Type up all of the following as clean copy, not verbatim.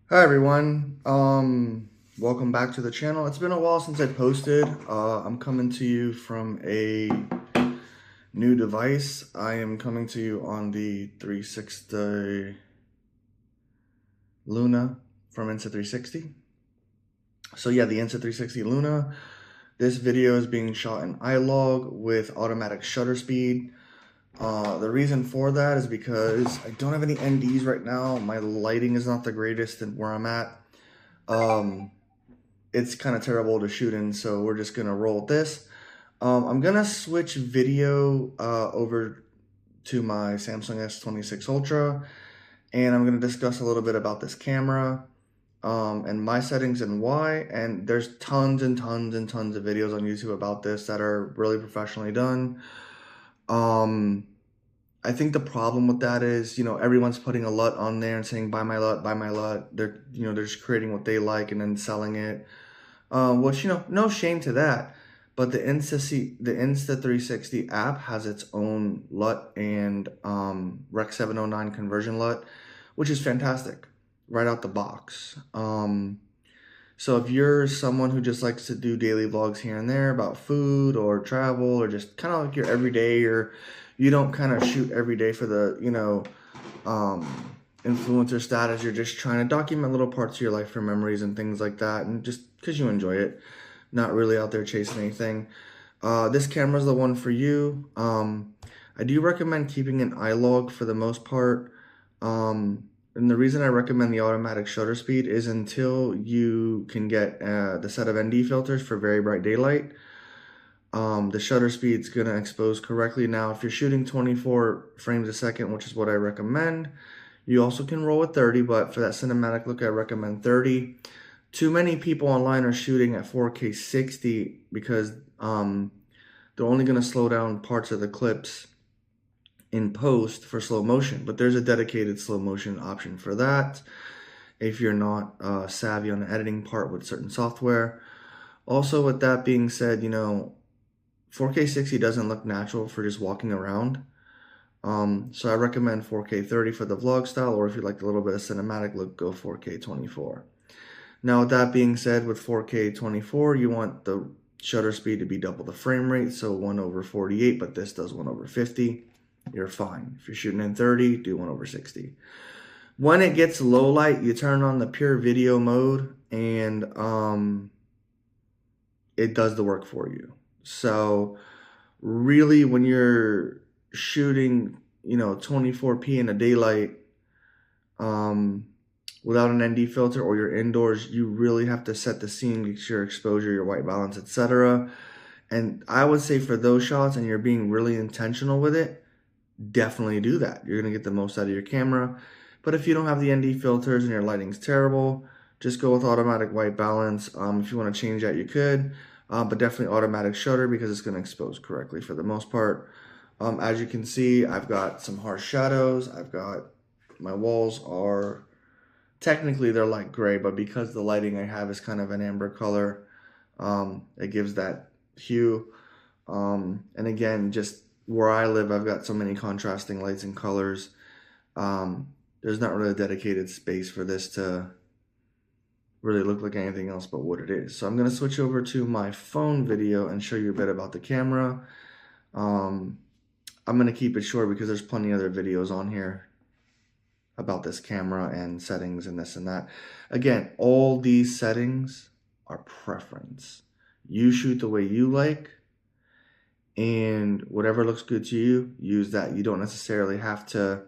Hi everyone. Welcome back to the channel. It's been a while since I posted. I'm coming to you from a new device. I am coming to you on the 360 Luna from Insta360. So yeah, the Insta360 Luna. This video is being shot in iLog with automatic shutter speed. The reason for that is because I don't have any NDs right now. My lighting is not the greatest in where I'm at. It's kind of terrible to shoot in, so we're just gonna roll with this. I'm gonna switch video over to my Samsung S26 Ultra, and I'm gonna discuss a little bit about this camera and my settings and why. And there's tons and tons and tons of videos on YouTube about this that are really professionally done. Um, I think the problem with that is, everyone's putting a LUT on there and saying, buy my LUT, buy my LUT. They're just creating what they like and then selling it. Which, no shame to that. But the Insta360 app has its own LUT and Rec 709 conversion LUT, which is fantastic right out the box. So if you're someone who just likes to do daily vlogs here and there about food or travel or just kind of like your everyday, or you don't kind of shoot every day for the, um, influencer status, you're just trying to document little parts of your life for memories and things like that, and just because you enjoy it, not really out there chasing anything. This camera is the one for you. I do recommend keeping an iLog for the most part. And the reason I recommend the automatic shutter speed is until you can get the set of ND filters for very bright daylight, the shutter speed's gonna expose correctly. Now, if you're shooting 24 frames a second, which is what I recommend, you also can roll with 30, but for that cinematic look, I recommend 30. Too many people online are shooting at 4K 60 because they're only gonna slow down parts of the clips in post for slow motion, but there's a dedicated slow motion option for that if you're not savvy on the editing part with certain software. Also, with that being said, 4K 60 doesn't look natural for just walking around. So I recommend 4K 30 for the vlog style, or if you like a little bit of cinematic look, go 4K 24. Now, with that being said, with 4K 24, you want the shutter speed to be double the frame rate, so 1/48, but this does 1/50. You're fine. If you're shooting in 30, do 1/60. When it gets low light, you turn on the pure video mode, and it does the work for you. So really, when you're shooting, 24p in a daylight, without an ND filter, or you're indoors, you really have to set the scene, get your exposure, your white balance, etc. And I would say for those shots, and you're being really intentional with it, definitely do that. You're gonna get the most out of your camera. But if you don't have the ND filters and your lighting's terrible, just go with automatic white balance. If you want to change that, you could, but definitely automatic shutter because it's going to expose correctly for the most part. As you can see, I've got some harsh shadows. My walls are technically they're light gray, but because the lighting I have is kind of an amber color, it gives that hue. And again, just where I live, I've got so many contrasting lights and colors. There's not really a dedicated space for this to really look like anything else but what it is. So I'm going to switch over to my phone video and show you a bit about the camera. I'm going to keep it short because there's plenty of other videos on here about this camera and settings and this and that. Again, all these settings are preference. You shoot the way you like, and whatever looks good to you, use that. You don't necessarily have to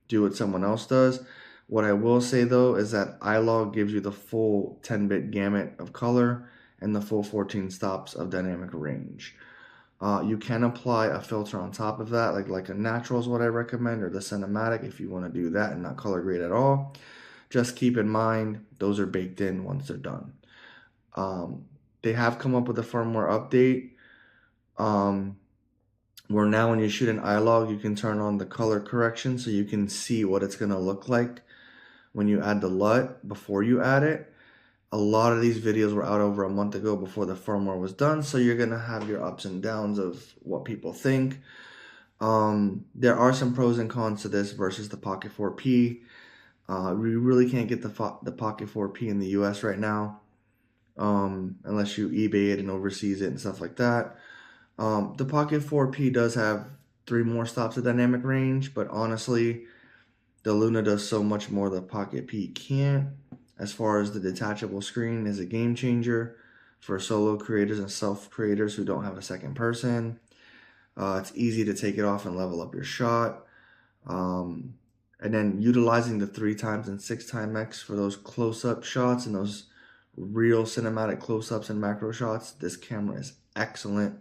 do what someone else does. What I will say though is that iLog gives you the full 10-bit gamut of color and the full 14 stops of dynamic range. You can apply a filter on top of that, like a natural is what I recommend, or the cinematic if you want to do that and not color grade at all. Just keep in mind, those are baked in once they're done. They have come up with a firmware update where now when you shoot an iLog, you can turn on the color correction so you can see what it's going to look like when you add the LUT before you add it. A lot of these videos were out over a month ago before the firmware was done, so you're going to have your ups and downs of what people think. There are some pros and cons to this versus the Pocket 4P. We really can't get the Pocket 4P in the US right now, unless you eBay it and overseas it and stuff like that. The Pocket 4P does have 3 more stops of dynamic range, but honestly, the Luna does so much more the Pocket P can't. As far as the detachable screen is a game changer for solo creators and self creators who don't have a second person. It's easy to take it off and level up your shot. And then utilizing the 3x and 6x for those close-up shots and those real cinematic close-ups and macro shots, this camera is excellent.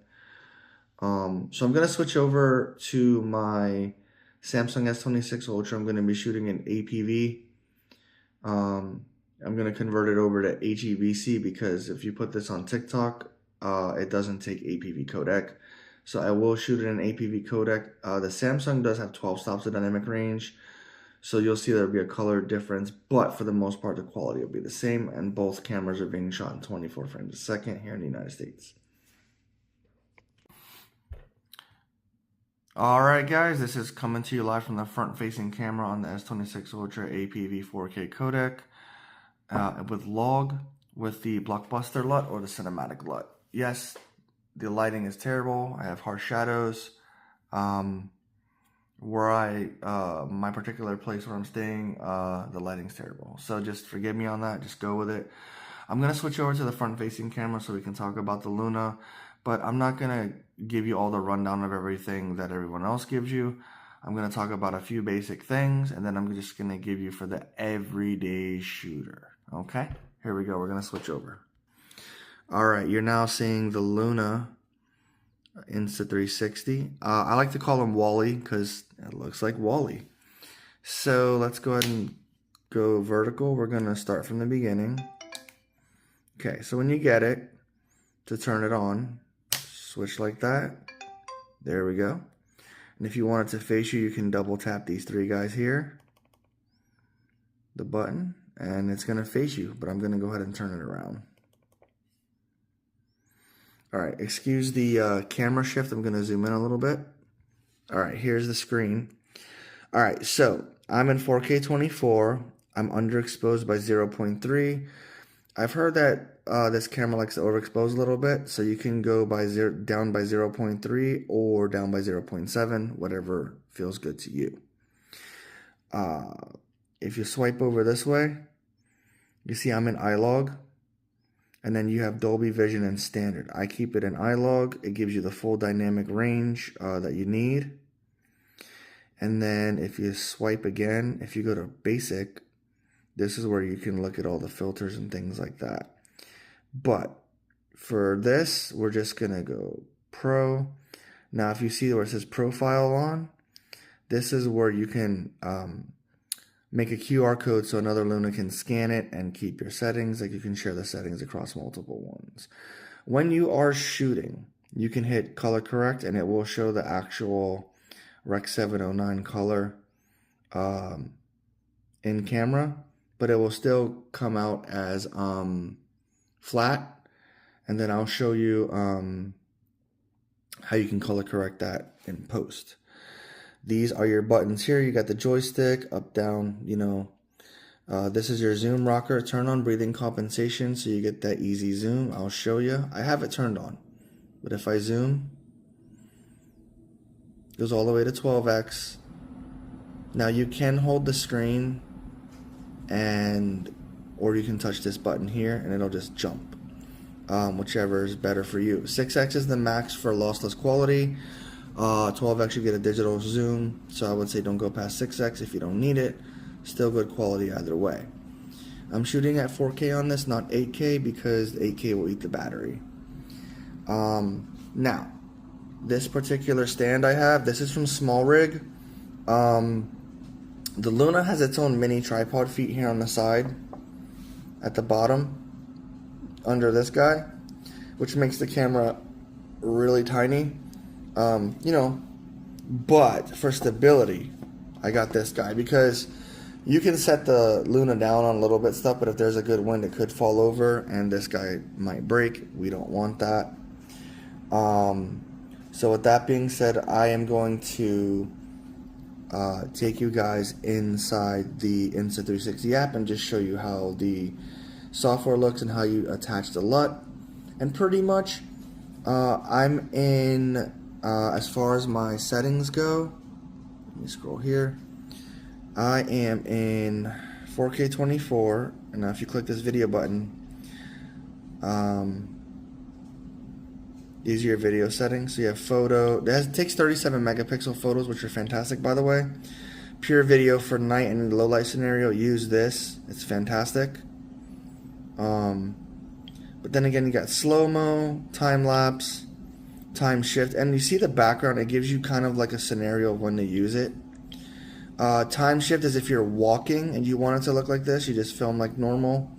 So I'm going to switch over to my Samsung S26 Ultra. I'm going to be shooting in APV. I'm going to convert it over to HEVC because if you put this on TikTok, it doesn't take APV codec. So I will shoot it in APV codec. The Samsung does have 12 stops of dynamic range. So you'll see there'll be a color difference, but for the most part, the quality will be the same. And both cameras are being shot in 24 frames a second here in the United States. Alright guys, this is coming to you live from the front-facing camera on the S26 Ultra APV 4K codec with log with the blockbuster LUT or the cinematic LUT. Yes, the lighting is terrible. I have harsh shadows. My particular place where I'm staying, the lighting's terrible. So just forgive me on that. Just go with it. I'm going to switch over to the front-facing camera so we can talk about the Luna. But I'm not going to give you all the rundown of everything that everyone else gives you. I'm going to talk about a few basic things, and then I'm just going to give you for the everyday shooter. Okay? Here we go. We're going to switch over. All right. You're now seeing the Luna Insta360. I like to call him Wally because it looks like Wally. So let's go ahead and go vertical. We're going to start from the beginning. Okay. So when you get it, to turn it on, switch like that. There we go. And if you want it to face you, you can double tap these 3 guys here, the button, and it's going to face you, but I'm going to go ahead and turn it around. All right, excuse the camera shift. I'm going to zoom in a little bit. All right, here's the screen. All right, so I'm in 4K 24. I'm underexposed by 0.3. I've heard that this camera likes to overexpose a little bit, so you can go down by 0.3 or down by 0.7, whatever feels good to you. If you swipe over this way, you see I'm in iLog, and then you have Dolby Vision and Standard. I keep it in iLog. It gives you the full dynamic range that you need. And then if you swipe again, if you go to Basic, this is where you can look at all the filters and things like that. But for this, we're just going to go Pro. Now, if you see where it says Profile on, this is where you can make a QR code so another Luna can scan it and keep your settings. Like you can share the settings across multiple ones. When you are shooting, you can hit color correct and it will show the actual Rec 709 color in camera. But it will still come out as flat, and then I'll show you how you can color correct that in post. These are your buttons here. You got the joystick, up, down, this is your zoom rocker, turn on breathing compensation so you get that easy zoom. I'll show you. I have it turned on, but if I zoom, it goes all the way to 12x. Now you can hold the screen or you can touch this button here and it'll just jump, whichever is better for you. 6x is the max for lossless quality. 12x you get a digital zoom, so I would say don't go past 6x if you don't need it. Still good quality either way. I'm shooting at 4K on this, not 8K, because the 8K will eat the battery. Now, this particular stand I have, this is from Small Rig. The Luna has its own mini tripod feet here on the side, at the bottom, under this guy, which makes the camera really tiny. But for stability, I got this guy because you can set the Luna down on a little bit stuff, but if there's a good wind, it could fall over and this guy might break. We don't want that. So with that being said, I am going to take you guys inside the Insta360 app and just show you how the software looks and how you attach the LUT. And pretty much, I'm in, as far as my settings go, let me scroll here. I am in 4K 24, and now if you click this video button, these are your video settings. So you have photo, it takes 37 megapixel photos, which are fantastic, by the way. Pure video for night and low light scenario, use this, it's fantastic. But then again, you got slow-mo, time-lapse, time shift, and you see the background, it gives you kind of like a scenario of when to use it. Time shift is if you're walking and you want it to look like this, you just film like normal,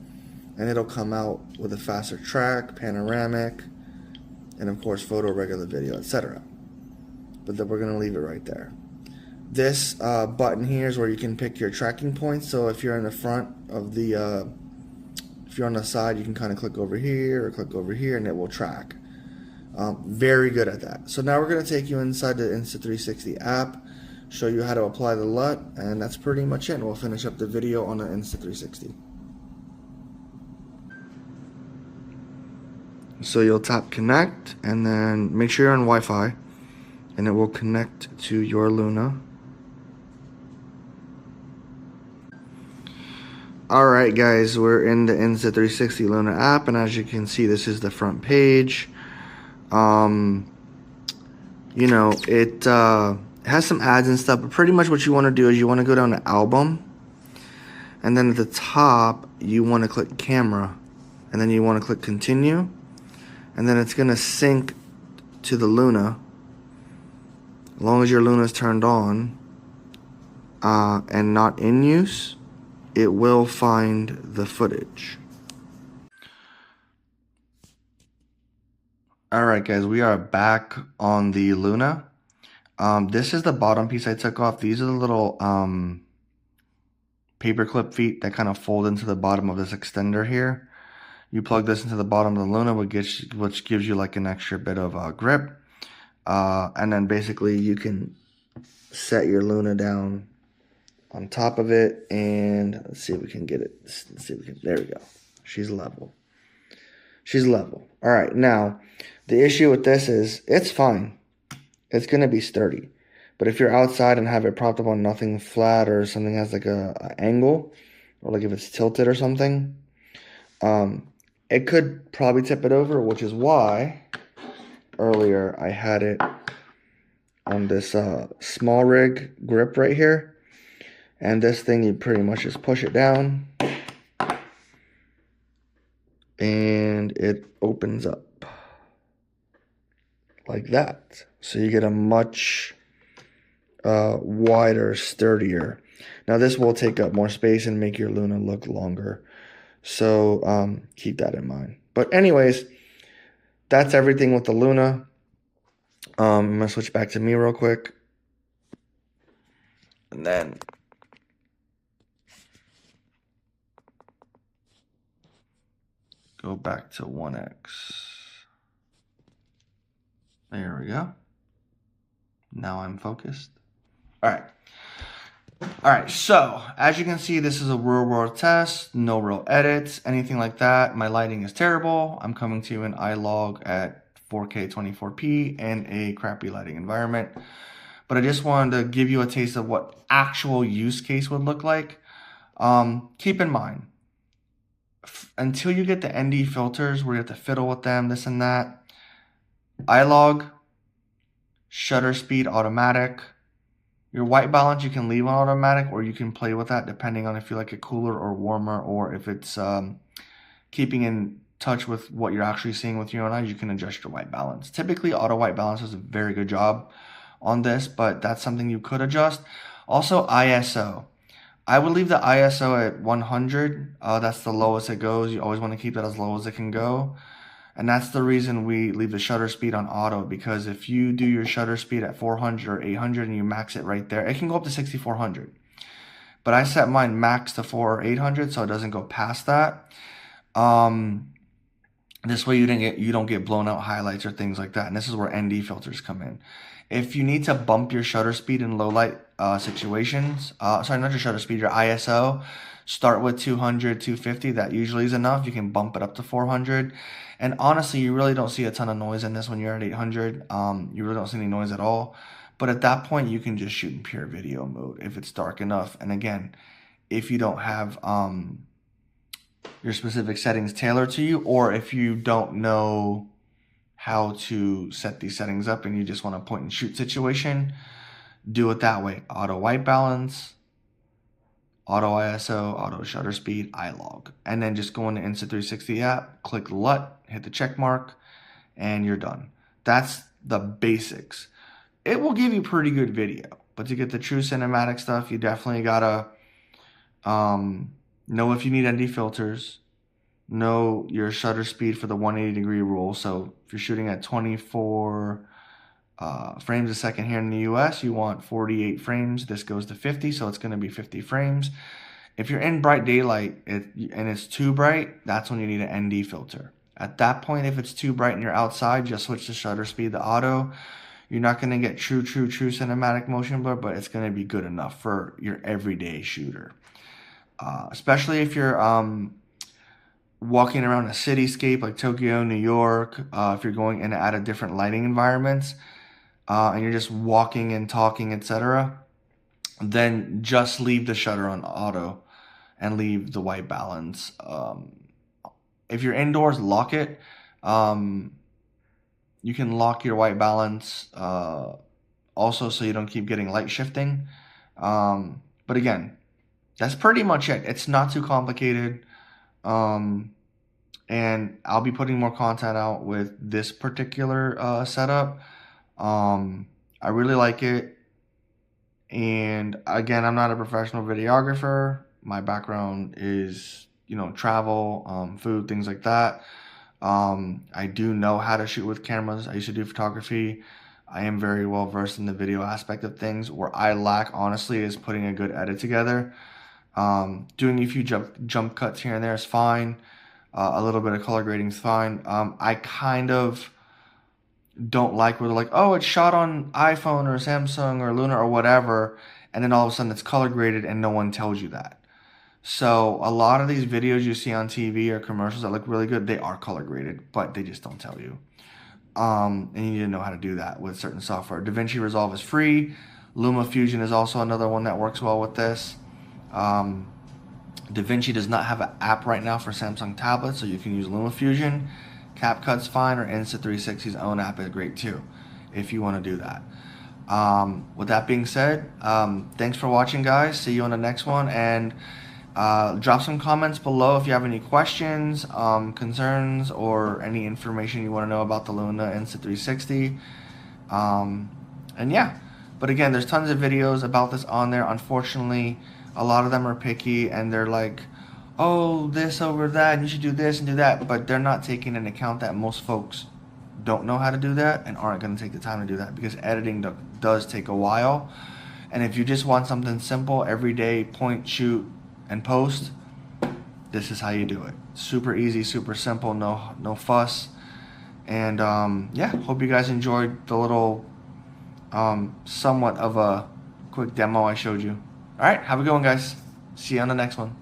and it'll come out with a faster track, panoramic, and of course photo, regular video, etc. But then we're going to leave it right there. This button here is where you can pick your tracking points, so if you're in the front of the, if you're on the side, you can kind of click over here or click over here and it will track. Very good at that. So now we're going to take you inside the Insta360 app, show you how to apply the LUT, and that's pretty much it. And we'll finish up the video on the Insta360. So you'll tap connect and then make sure you're on Wi-Fi and it will connect to your Luna. Alright guys, we're in the insta360Luna app, and as you can see, this is the front page. You know, it has some ads and stuff, but pretty much what you want to do is you want to go down to album, and then at the top you want to click camera, and then you want to click continue, and then it's going to sync to the Luna. As long as your Luna is turned on and not in use, it will find the footage. Alright guys, we are back on the Luna. This is the bottom piece I took off. These are the little paperclip feet that kind of fold into the bottom of this extender here. You plug this into the bottom of the Luna, which gives you like an extra bit of grip. And then basically you can set your Luna down on top of it, and let's see if we can get it. Let's see if we can. There we go. She's level. She's level. All right. Now, the issue with this is it's fine. It's gonna be sturdy, but if you're outside and have it propped up on nothing flat or something has like a angle, or like if it's tilted or something, it could probably tip it over. Which is why earlier I had it on this small rig grip right here. And this thing, you pretty much just push it down and it opens up like that. So you get a much wider, sturdier. Now this will take up more space and make your Luna look longer. So keep that in mind. But anyways, that's everything with the Luna. I'm going to switch back to me real quick. And then go back to 1x. There we go. Now I'm focused. All right. All right, so as you can see, this is a real world test, no real edits, anything like that. My lighting is terrible. I'm coming to you in iLog at 4K 24p in a crappy lighting environment. But I just wanted to give you a taste of what actual use case would look like. Keep in mind, until you get the ND filters where you have to fiddle with them, this and that, iLog, shutter speed automatic. Your white balance you can leave on automatic, or you can play with that depending on if you like it cooler or warmer, or if it's keeping in touch with what you're actually seeing with your own eyes. You can adjust your white balance. Typically auto white balance does a very good job on this, but that's something you could adjust. Also ISO. I would leave the ISO at 100. That's the lowest it goes. You always want to keep that as low as it can go. And that's the reason we leave the shutter speed on auto, because if you do your shutter speed at 400 or 800 and you max it right there, it can go up to 6400. But I set mine max to 400 or 800 so it doesn't go past that. This way you don't get blown out highlights or things like that. And this is where ND filters come in. If you need to bump your shutter speed in low light situations. Sorry, not your shutter speed, your ISO. Start with 200, 250. That usually is enough. You can bump it up to 400. And honestly, you really don't see a ton of noise in this when you're at 800. You really don't see any noise at all. But at that point, you can just shoot in pure video mode if it's dark enough. And again, if you don't have your specific settings tailored to you, or if you don't know how to set these settings up and you just want a point and shoot situation, do it that way. Auto white balance, auto ISO, auto shutter speed, iLog. And then just go into Insta360 app, click the LUT, hit the check mark, and you're done. That's the basics. It will give you pretty good video, but to get the true cinematic stuff, you definitely gotta know if you need ND filters, know your shutter speed for the 180-degree rule. So if you're shooting at 24 frames a second here in the US, you want 48 frames. This goes to 50, so it's going to be 50 frames. If you're in bright daylight and it's too bright, that's when you need an ND filter. At that point, if it's too bright and you're outside, just switch the shutter speed to auto. You're not going to get true cinematic motion blur, but it's going to be good enough for your everyday shooter. Especially if you're walking around a cityscape like Tokyo, New York, if you're going in and out of different lighting environments, and you're just walking and talking, etc., then just leave the shutter on auto and leave the white balance. If you're indoors, lock it. You can lock your white balance also so you don't keep getting light shifting. But again, that's pretty much it. It's not too complicated. And I'll be putting more content out with this particular setup. I really like it. And again, I'm not a professional videographer. My background is, travel, food, things like that. I do know how to shoot with cameras. I used to do photography. I am very well versed in the video aspect of things. Where I lack, honestly, is putting a good edit together. Doing a few jump cuts here and there is fine. A little bit of color grading is fine. I kind of don't like where they're like, oh, it's shot on iPhone or Samsung or Luna or whatever, and then all of a sudden it's color graded and no one tells you that. So a lot of these videos you see on TV or commercials that look really good, they are color graded, but they just don't tell you. And you need to know how to do that with certain software. DaVinci Resolve is free. LumaFusion is also another one that works well with this. DaVinci does not have an app right now for Samsung tablets, so you can use LumaFusion. CapCut's fine, or Insta360's own app is great too, if you want to do that. With that being said, thanks for watching, guys. See you on the next one, and drop some comments below if you have any questions, concerns, or any information you want to know about the Luna Insta360. And yeah, but again, there's tons of videos about this on there. Unfortunately, a lot of them are picky and they're like, oh, this over that, and you should do this and do that, but they're not taking into account that most folks don't know how to do that and aren't going to take the time to do that, because editing does take a while. And if you just want something simple, everyday, point, shoot, and post, this is how you do it. Super easy, super simple, no fuss. And yeah, hope you guys enjoyed the little somewhat of a quick demo I showed you. All right, have a good one, guys. See you on the next one.